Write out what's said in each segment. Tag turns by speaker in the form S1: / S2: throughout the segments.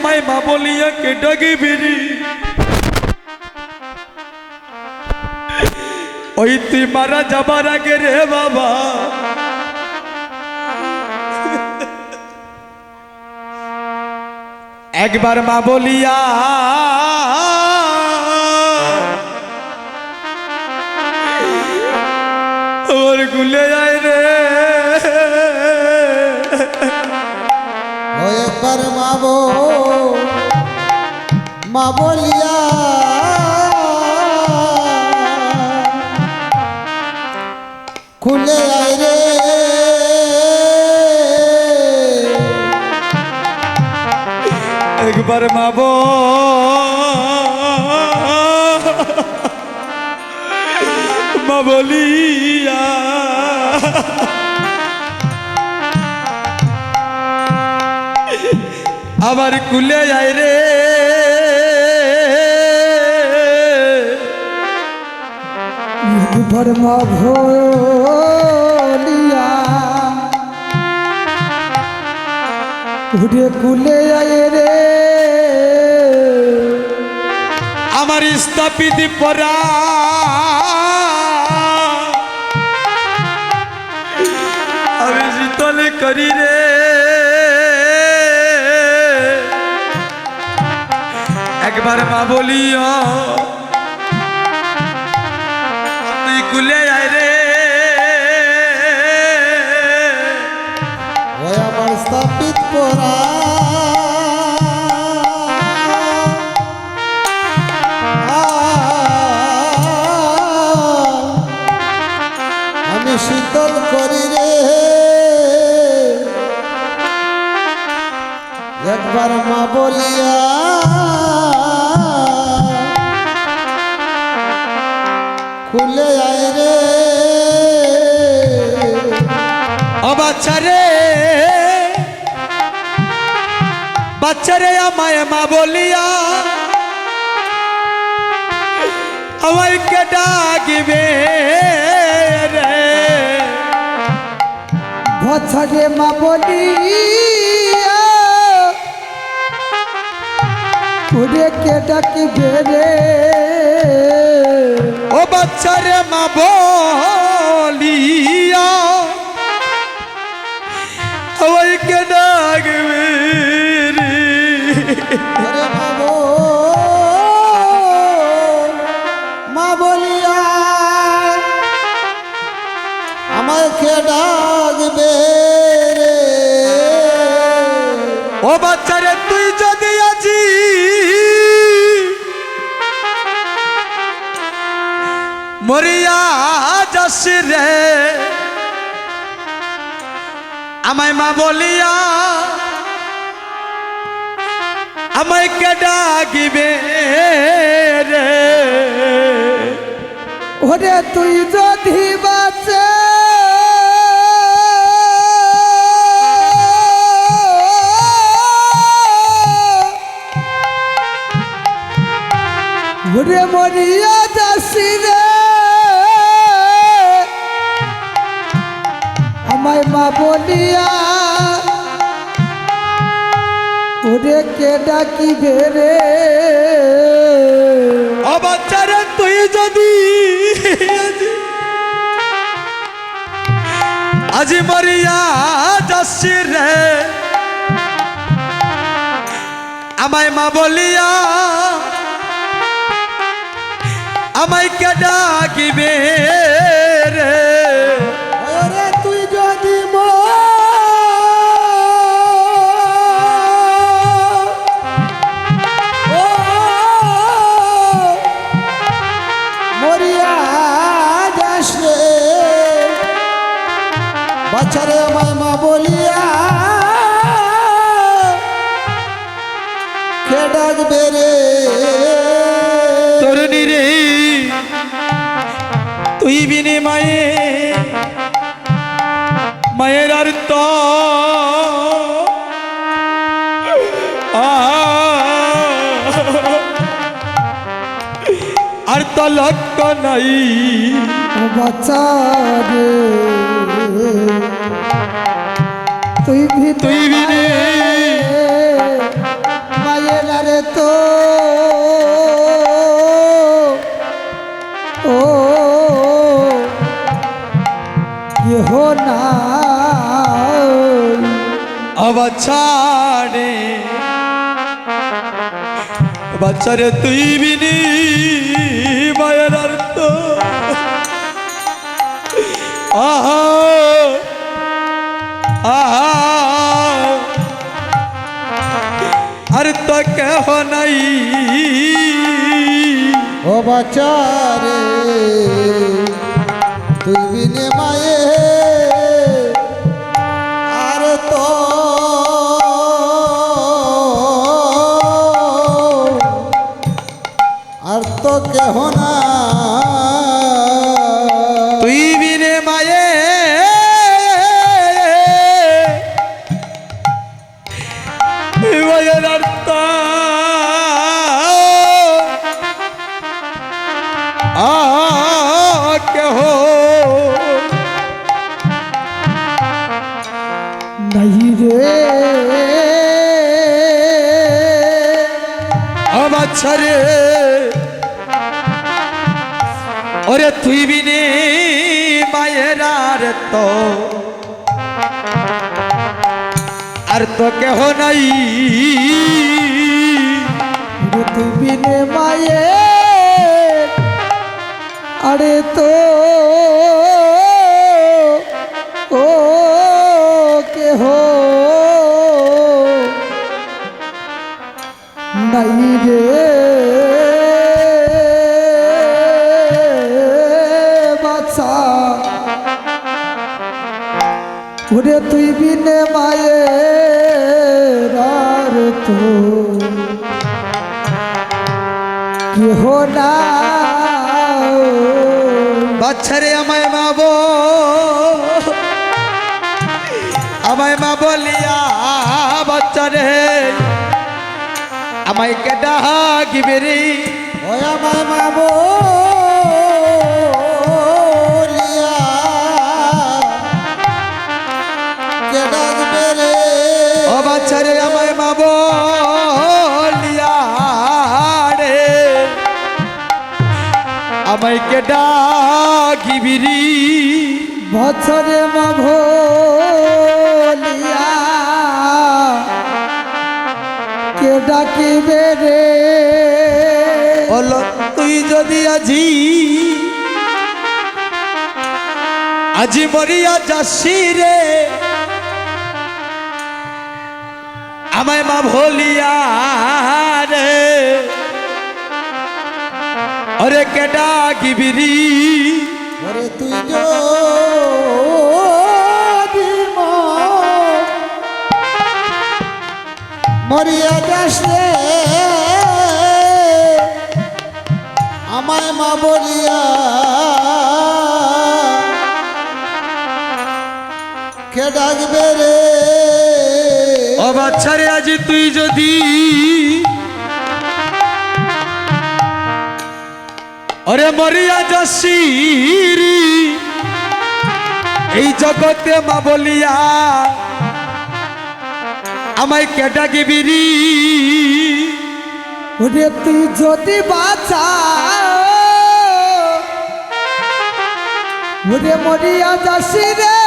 S1: আমায় মা বলিয়া কে ডাকিবিনি ওই তুই মারা যাবার আগে রে বাবা একবার মা বলিয়া ওর গুলে যায় রে
S2: ও একবার মা বলিয়া খুলে আয় রে
S1: একবার মা বলিয়া আবার কুলে যায় রে
S2: একবার মা বলিয়া ঘুরে কুলে আয় রে
S1: আমার স্থাপিত পরা আমি শীতলে করি রে একবার মা বলিও তুই কুলে আয় রে
S2: ও আমার স্থাপিত পরা আমি শীতল করি রে একবার মা বলিয়া খুলে আয় রে
S1: ও বাচ্চারে বাচ্চারে আমায় মা বলিয়া আমায় কে ডাকিবে রে
S2: ভছরে মা বলিয়া ঘুরে কে ডাকিবে রে
S1: ও বাচ্চারে মা বলিয়া আমায় কে ডাকিবে রে
S2: ওরে বাবু মা বলিয়া আমায় কে ডাকবে রে
S1: ও বাচ্চারে তুই যদি আজি মরিয়া যাস রে আমায় মা বলিয়া আমায় কে ডাকিবে রে
S2: ওরে তুই যদি বাঁচে ওরে মরিয়া যাসি রে আমায় মা বলিয়া ওরে কে ডাকিবে রে
S1: ও বাচ্চারে তুই যদি আজি মরিয়া যাস রে আমায় মা বলিয়া আমায় কে ডাকিবে রে
S2: ওরে তুই যদি মরিয়া যাস রে বাচ্চারে আমায় মা বলিয়া কে ডাকবে রে
S1: তরুণী রে তুই বিনে মায়ের আর তো আর তো লক্ষ্য নাই
S2: ও বাচ্চা রে তুই
S1: তুই বিনে
S2: মায়ের কেহ নাই
S1: অবাচ্চারে বাচ্চারে তুই বিনি মায়ের অর্থ আহা আহা আর তো কেহ নাই
S2: ও বাচারে তুই বিনে মায়ে আর তো কেহ না
S1: তুই বিনে মায়ে মায়ের অর্থ কেহ
S2: নাই রে
S1: বাচ্চারে ওরে তুই বিনে মায়ের আর তো কেহ নাই
S2: তুই বিনে মায়ে আরে তো ও কেহ নাই রে বাছা ওরে তুই বিনে মায়ে আর তো কেহ না
S1: বাচ্চারে আমায় মা বলিয়া বাচ্চারে আমায় কেডা গিবে রে
S2: ওই আমার মা বলিয়া কে ডাকবে রে
S1: ও বাচ্চারে আমায় মা বলিয়া রে আমায় কেডা গিবি রে
S2: বছরে মা ভোলিয়া কে ডাকিবে রে
S1: বলো তুই যদি আজি মরিয়া যাসি রে আমায় মা ভোলিয়া রে অরে কেডা গিবিরি
S2: ওরে তুই যদি মরিয়া যাস রে আমায় মা বলিয়া কে ডাকবে রে
S1: ও বাচ্চারে আজি তুই যদি অরে মরিয়া যাসি এই জগতে মা বলিয়া আমায় কেডা গিবিরি
S2: ওরে তুই যদি বাঁচা ওরে মরিয়া যাসি রে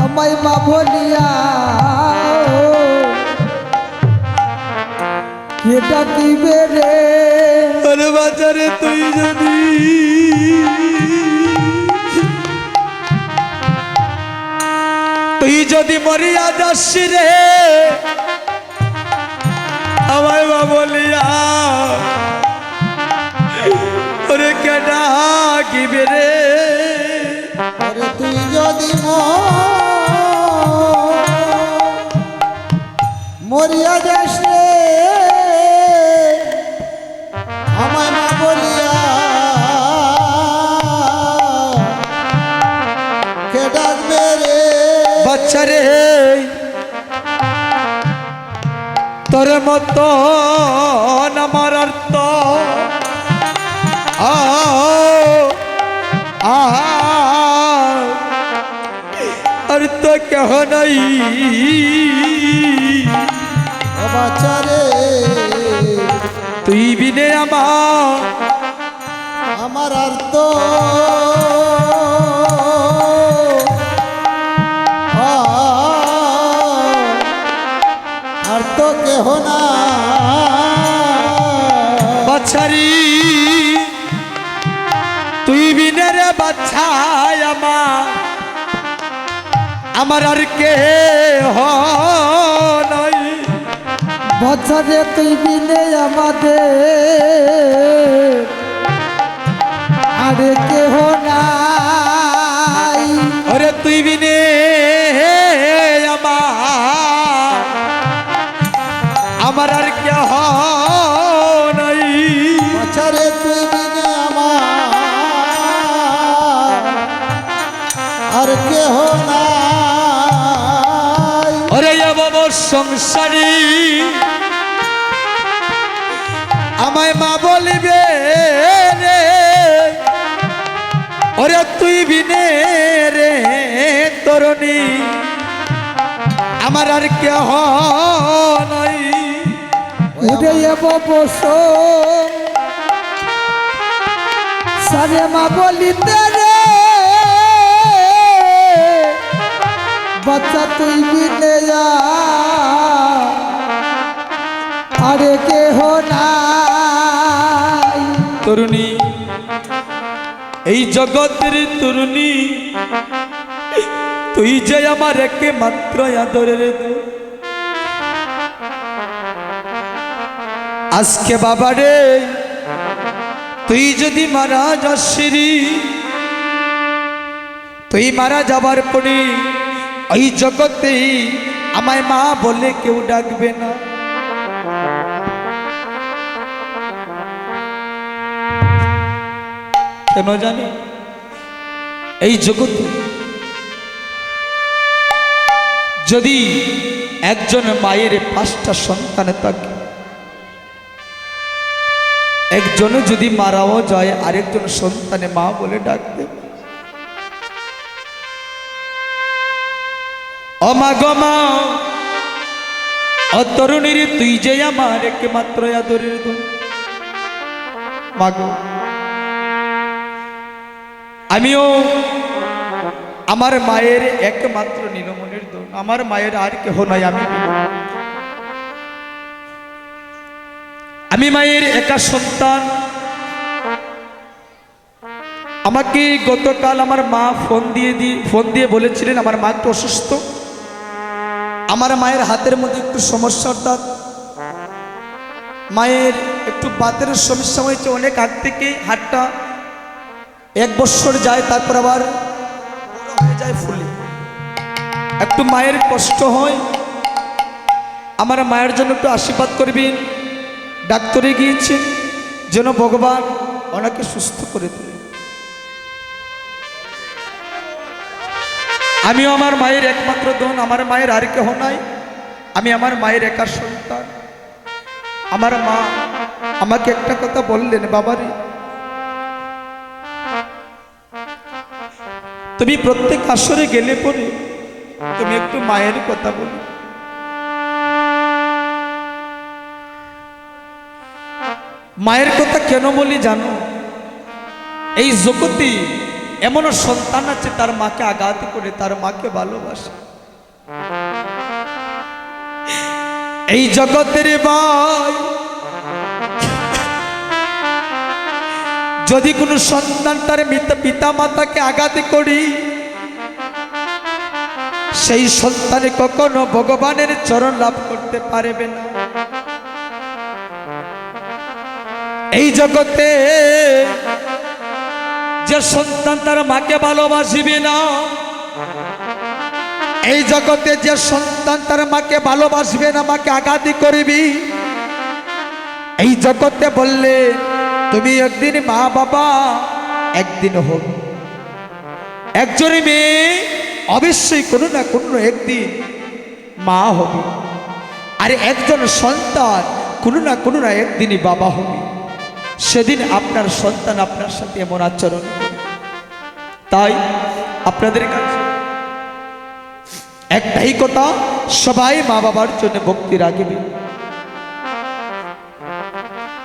S2: আমায় মা বলিয়া কে ডাকিবে রে
S1: আরে বাজারে তুই যদি মরিয়া যাসি রে আমায় মা বলিয়া ওরে কেডা গিবে রে
S2: ওরে তুই যদি মরিয়া যাস রে আমায় মা বলিয়া কে ডাকবে রে
S1: বাচ্চারে তোর মত আমার অর্থ আর তো কেহ নাই
S2: ও বাচ্চারে
S1: তুই বিনে
S2: আমার আর তো
S1: বাচ্চারি তুই বিনে রে বাচ্চাই আমার আর কে নাই।
S2: বাচ্চা রে তুই বিনে আমাদের আরে কেহ নাই।
S1: ওরে তুই বিনে আমার আর কে নাই।
S2: বাচ্চা রে তুই বিনে আমার আর কেহ নাই।
S1: ওরে বাবা সংসারী আমায় মা বলিবে রে, ওরে তুই বিনে রে তরুণী আমার আর কেহ নাই।
S2: উদয় বস সারে মা বলিতে রে বাচ্চা তুই বিনে যা আরে কেহ নাই।
S1: তরুণী এই জগতের তরুণী তুই যে আমার একে মাত্র আদরের দূত। আজকে বাবা রে তুই যদি মারা যাসরি, তুই মারা যাবার পরে ওই জগতে আমায় মা বলে কেউ ডাকবে না। কেন জানি এই জগতে যদি একজন মায়ের 5টা সন্তান থাকে, একজনে যদি মারাও যায় আরেকজন সন্তানে মা বলে ডাকবে। ও মা গো মা, ও তরুণীর তুই যে আমার একমাত্র আদরের দোল। মা গো আমিও আমার মায়ের একমাত্র নীলমণির দোল, আমার মায়ের আর কেহ নাই। আমি মায়ের একা সন্তান। আমাকে গতকাল আমার মা ফোন দিয়ে বলেছিলেন আমার মা একটু অসুস্থ, আমার মায়ের হাতের মধ্যে একটু সমস্যা, অর্থাৎ মায়ের একটু বাতের সমস্যা হয়েছে। অনেক আগ থেকে হাতটা 1 বছর যায়, তারপর আবার বড় হয়ে যায় ফুলে, একটু মায়ের কষ্ট হয়। আমার মায়ের জন্য একটু আশীর্বাদ করবেন। ডাক্তারে গিয়েছেন যেন ভগবান ওনাকে সুস্থ করে তোলে। আমিও আমার মায়ের একমাত্র ধন, আমার মায়ের আর কেহ নাই। আমি আমার মায়ের একা সন্তান। আমার মা আমাকে একটা কথা বললেন, বাবারে তুমি প্রত্যেক আসরে গেলে পরে তুমি একটু মায়ের কথা বলো। মায়ের কথা কেন বলি জানো? এই জগতে এমনও সন্তান আছে তার মাকে আঘাত করে তার মাকে ভালোবাসে। এই জগতের ভাই যদি কোনো সন্তান তার পিতা মাতাকে আঘাত করি, সেই সন্তানে কখনো ভগবানের চরণ লাভ করতে পারবে না। এই জগতে যে সন্তান তার মাকে ভালোবাসিবে না, এই জগতে যে সন্তান তার মাকে ভালোবাসবে না, মাকে আঘাত করবি, এই জগতে বললে তুমি একদিন মা বাবা একদিন হবে। একজন মেয়ে অবশ্যই কোনো না কোনো একদিন মা হবে, আর একজন সন্তান কোনো না একদিনই বাবা হবে। সেদিন আপনার সন্তান আপনার সাথে এমন আচরণ করে। তাই আপনাদের কাছে একটাই কথা, সবাই মা বাবার জন্য ভক্তি রাখবে।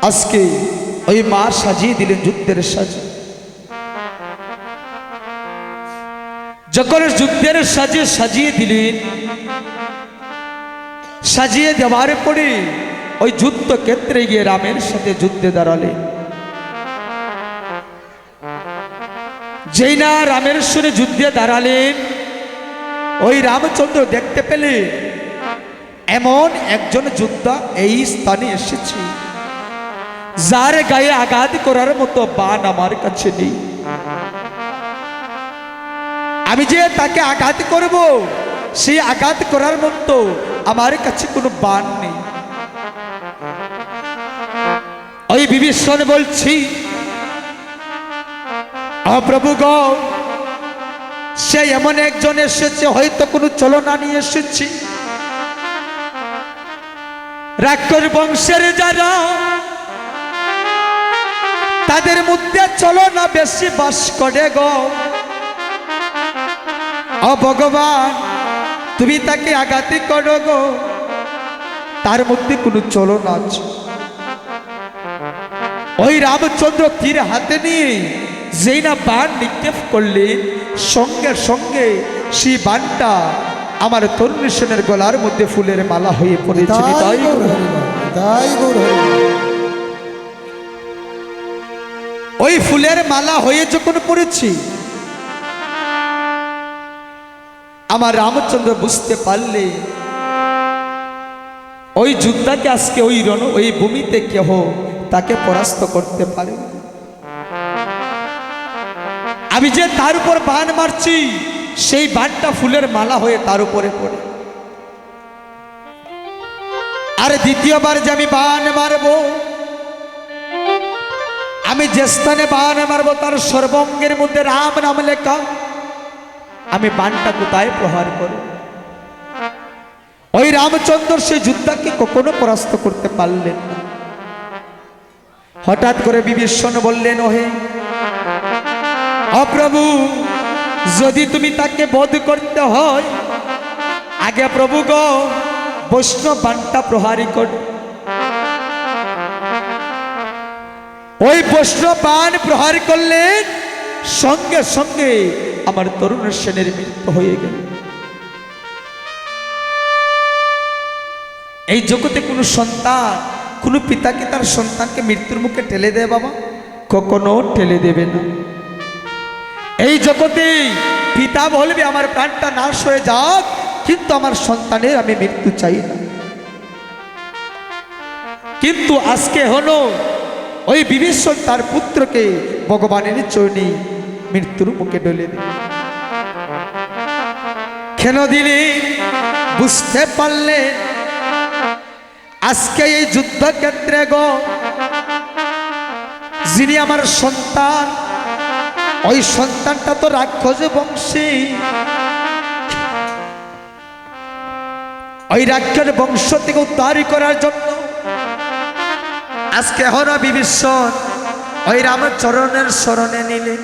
S1: আজকে ওই মা সাজিয়ে দিলেন যুদ্ধের সাজে। যখন যুদ্ধের সাজে সাজিয়ে দিলেন, সাজিয়ে দেওয়ার পরে ওই যুদ্ধক্ষেত্রে গিয়ে রামের সাথে যুদ্ধে দাঁড়ালেন। যেই না রামের সঙ্গে যুদ্ধে দাঁড়ালেন, ওই রামচন্দ্র দেখতে পেলে এমন একজন যোদ্ধা এই স্থানে এসেছে, যার গায়ে আঘাত করার মতো বাণ আমার কাছে নেই। আমি যে তাকে আঘাত করব, সেই আঘাত করার মতো আমার কাছে কোনো বাণ নেই। ওই বিভীষণ বলছি, প্রভু গো, সে এমন একজন এসেছে, হয়তো কোনো চলনা নিয়ে এসেছি। রাক্ষস বংশের যারা, তাদের মধ্যে চলনা বেশি বাস করে গো। ভগবান, তুমি তাকে আঘাত করো গো, তার মধ্যে কোনো চলনা আছে। ওই রামচন্দ্র তীর হাতে নিয়ে যেই না বাণ নিক্ষেপ করলেন, সঙ্গে সঙ্গে সেই বাণটা আমার তরুণ সেনের গলার মধ্যে ফুলের মালা হয়ে পড়েছে। ওই ফুলের মালা হয়ে যখন পড়েছি, আমার রামচন্দ্র বুঝতে পারলে ওই যোদ্ধাকে আজকে ওই ভূমিতে কেহ তাকে পরাস্ত করতে পারে। আমি যে তার উপর বাণ মারছি, সেই বাণটা ফুলের মালা হয়ে তার উপরে পড়ে। আর দ্বিতীয়বার যে আমি বাণ মারব, আমি যে স্থানে বাণ মারব তার সর্বাঙ্গের মধ্যে রাম নাম লেখা। আমি বাণটা কোথায় প্রহার করব? ওই রামচন্দ্র সেই যোদ্ধাকে কখনো পরাস্ত করতে পারলেন না। হঠাৎ করে বিভীষণ বললেন, ওহে প্রভু, যদি তুমি তাকে বধ করতে হয়, আগে প্রভু গো বৈষ্ণব বাণটা প্রহারী কর। ওই বৈষ্ণব বাণ প্রহার করলেন, সঙ্গে সঙ্গে আমার তরুণ সেনের মৃত্যু হয়ে গেল। এই জগতে কোনো সন্তান, কোনো পিতা কি তার সন্তানকে মৃত্যুর মুখে ঠেলে দেয় বাবা? কখনো ঠেলে দেবে না। এই জগতে পিতা বলবে আমার প্রাণটা নাশ হয়ে যাক, কিন্তু আমার সন্তানের আমি মৃত্যু চাই না। কিন্তু আজকে হলো ওই বিভীষণ তার পুত্রকে ভগবানের চরণে মৃত্যুর মুখে ঢেলে দিল। কেন দিলে? বুঝতে পারলে আজকে এই যুদ্ধক্ষেত্রে গো, যিনি আমার সন্তান, ওই সন্তানটা তো রাক্ষস বংশী। ওই রাক্ষস বংশ থেকে উদ্ধার করার জন্য আজকে হর বিভীষণ ওই রামচরণের শরণে নিলে।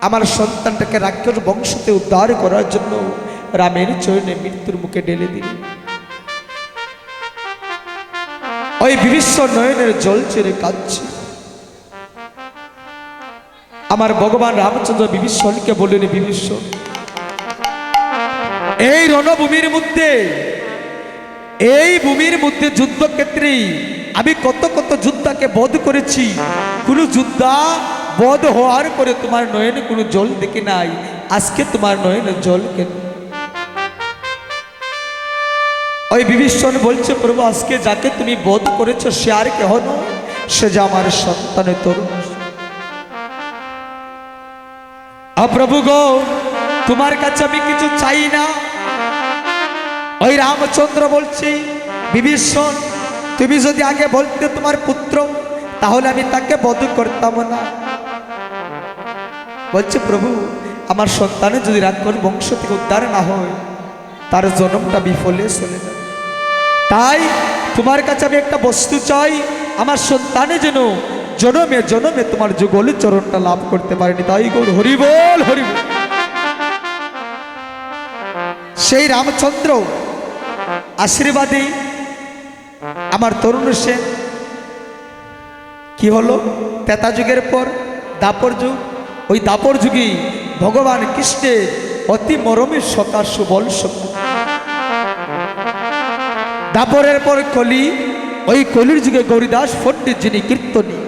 S1: আমার সন্তানটাকে রাক্ষস বংশতে উদ্ধার করার জন্য রামের চরণে মৃত্যুর মুখে ঢেলে দিল। ওই বিভীষণ নয়নের জল ছেড়ে কাঁদছে। আমার ভগবান রামচন্দ্র বিভীষণকে বললেন, বিভীষণ, এই রণভূমির মধ্যে, এই ভূমির মধ্যে যুদ্ধক্ষেত্রে আমি কত কত যোদ্ধাকে বধ করেছি, কোন যোদ্ধা বধ হওয়ার পরে তোমার নয়নে কোনো জল দেখে নাই। আজকে তোমার নয়নে জল কেন? ওই বিভীষণ বলছে, প্রভু আজকে যাকে তুমি বধ করেছো সে আর কেহ নয়, সে যে আমার সন্তানের তরুণ। প্রভু গো, তোমার কাছে আমি কিছু চাই না। ওই রামচন্দ্র বলছি, বিভীষণ, তুমি যদি আগে বলতে তোমার পুত্র, তাহলে আমি তাকে বধ করতাম না। বলছে, প্রভু আমার সন্তানের যদি রাক্ষস বংশ থেকে উদ্ধার না হয়, তার জন্মটা বিফলে চলে যায়। তাই তোমার কাছে আমি একটা বস্তু চাই, আমার সন্তানে যেন জনমে জনমে তোমার যুগল চরণটা লাভ করতে পারেনি। তাই গৌর হরি বল, হরি বল। সেই রামচন্দ্র আশীর্বাদী আমার তরুণ সেন কি হলো, ত্রেতা যুগের পর দাপর যুগ। ওই দাপর যুগে ভগবান কৃষ্ণের অতি মরমের সখা সুবল সখা দাপরের পর কলি, ওই কলির যুগে গৌরীদাস পণ্ডিত যিনি কীর্তনী,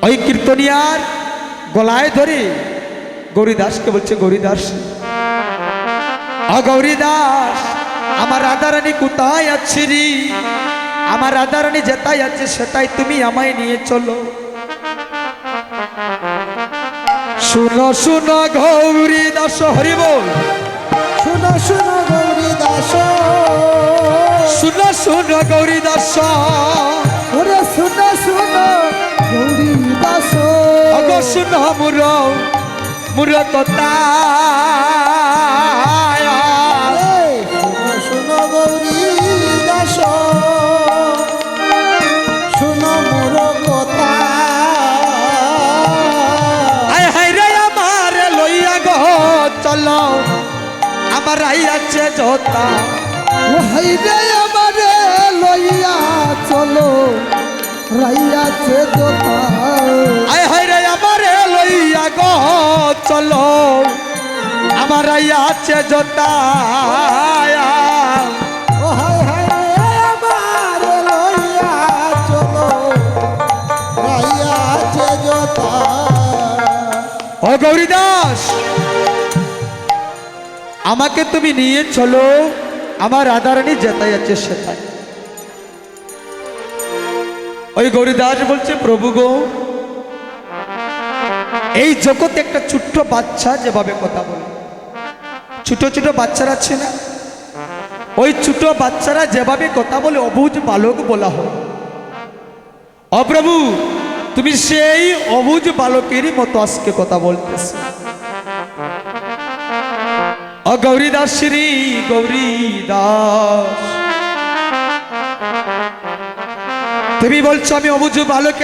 S1: ওই কীর্তনিয়ার গলায় ধরে গৌরীদাসকে বলছে, গৌরীদাস, গৌরীদাস, আমার রাধারানী কোথায় আছে রে? আমার রাধারানী যেটাই আছে সেটাই তুমি আমায় নিয়ে চলো। শুনো শুনো গৌরীদাস, হরি বল।
S2: শুনো শুনো গৌরী দাস,
S1: শুনো শুনো গৌরীদাস,
S2: ওরে শুনো শুনো গৌরী দাস,
S1: অগ শুনো মুর কথা।
S2: শুনো শুনো গৌরী দাস, শুনো মোর কথা।
S1: আয় হায় রে আমার লইয়া গো চলো, আমার আইয়াছে জোতা।
S2: ও হাই রে আমারে লইয়া চলো, রাইয়াছে দোতা।
S1: আয় হায় রে আমার লইয়া গো চলো, আমার আইয়াছে জোতা।
S2: ও হাই হাই রে আমারে লইয়া চলো, রাইয়াছে দোতা।
S1: ও গৌরীদাস, আমাকে তুমি নিয়ে চলো, আমার রাধারানী যেটাই আছে সেটাই। ওই গৌরীদাস বলছে, প্রভু গো, এই জগতে একটা ছোট্ট বাচ্চা যেভাবে কথা বলে, ছোট ছোট বাচ্চারা আছে না, ওই ছোট বাচ্চারা যেভাবে কথা বলে অবুঝ বালক বলা হয়। অপ্রভু, তুমি সেই অবুঝ বালকেরই মতো আজকে কথা বলতেছ। ও গৌরীদাস, শ্রী গৌরীদাস, তুমি বলছো আমি অবুঝ বালক।